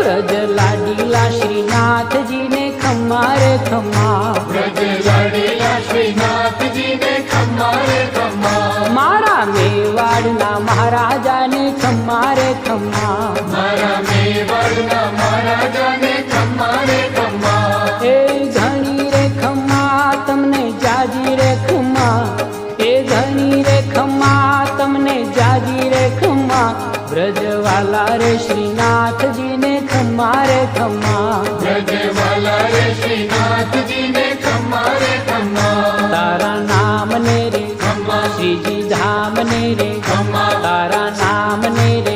व्रज लाडीला श्रीनाथ जी ने खम्मा रे खम्मा, व्रज लाडीला श्रीनाथ जी ने खम्मा रे खम्मा, मारा मेवाड़ना महाराजा ने खम्मा रे खम्मा, मारा मेवाड़ना महाराजा ने खम्मा रे खम्मा, ए धनी रे खम्मा तमने जाजी रे खम्मा, ए धनी रे खम्मा तमने जाजी रे खम्मा, ब्रजवाला रे श्रीनाथ जी ने खम्मा रे खम्मा, ब्रजवाला रे श्रीनाथ जी ने खम्मा रे खम्मा, तारा नाम ने रे खम्मा, श्री जी धाम ने रे खम्मा, तारा नाम ने रे